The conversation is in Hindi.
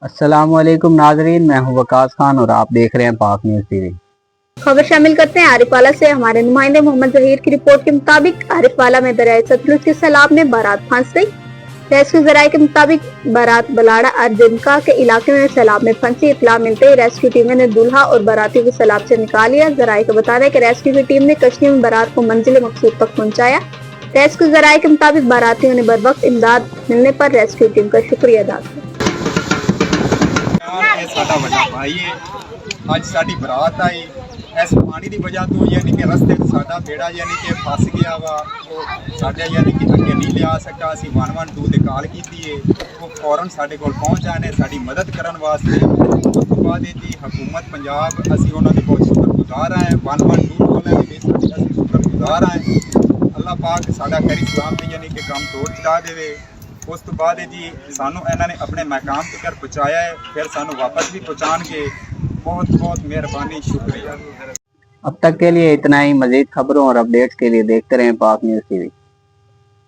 अस्सलामुअलैकुम नाजरीन, मैं हूं वकास खान और आप देख रहे हैं पाक न्यूज़ टीवी। खबर शामिल करते हैं आरिफवाला से। हमारे नुमाइंदे मोहम्मद जहीर की रिपोर्ट के मुताबिक आरिफवाला में दरियाए सतलुज के सैलाब में बारात फंस गई। रेस्क्यू जराये के मुताबिक बारात बलाड़ा अर्जनका के इलाके में सैलाब में फंसी। इतला मिलते ही रेस्क्यू टीमें ने दूल्हा और बारातियों को सैलाब से निकाल लिया। जराये का बताना है कि रेस्क्यू की टीम ने कश्ती में बारात को मंजिल मकसूद तक पहुँचाया। रेस्क्यू जराये के मुताबिक बारातियों ने बर वक्त इमदाद मिलने पर रेस्क्यू टीम का शुक्रिया अदा किया। ਇਹ ਸਾਡਾ ਵੱਡਾ ਭਾਈ ਹੈ। ਅੱਜ ਸਾਡੀ ਬਰਾਤ ਆਈ ਇਸ ਪਾਣੀ ਦੀ ਵਜ੍ਹਾ ਤੋਂ, ਯਾਨੀ ਕਿ ਰਸਤੇ 'ਚ ਸਾਡਾ ਬੇੜਾ ਯਾਨੀ ਕਿ ਫਸ ਗਿਆ ਵਾ। ਉਹ ਸਾਡੇ ਯਾਨੀ ਕਿ ਅੱਗੇ ਨਹੀਂ ਲਿਆ ਸਕਿਆ। ਅਸੀਂ 112 ਦੀ ਕਾਲ ਕੀਤੀ ਹੈ, ਉਹ ਫੌਰਨ ਸਾਡੇ ਕੋਲ ਪਹੁੰਚ ਆਏ ਨੇ ਸਾਡੀ ਮਦਦ ਕਰਨ ਵਾਸਤੇ। ਉਸ ਤੋਂ ਬਾਅਦ ਜੀ ਹਕੂਮਤ ਪੰਜਾਬ ਅਸੀਂ ਉਹਨਾਂ ਦੇ ਬਹੁਤ ਸ਼ੁਕਰਗੁਜ਼ਾਰ ਹਾਂ। 112 ਵਾਲਿਆਂ ਦੇ ਅਸੀਂ ਸ਼ੁਕਰਗੁਜ਼ਾਰ ਹਾਂ। ਅੱਲਾਹ ਪਾਕ ਸਾਡਾ ਖੈਰੀ ਸਲਾਮਤ ਯਾਨੀ ਕਿ ਕੰਮ ਤੋੜ ਚੜਾ ਦੇਵੇ। उस तो बाद जी सानू इन्होंने अपने मकाम तक पहुँचाया है, फिर सानू वापस भी पहुँचाएंगे। बहुत बहुत मेहरबानी, शुक्रिया। अब तक के लिए इतना ही। मजीद खबरों और अपडेट्स के लिए देखते रहें पाक न्यूज़ टीवी।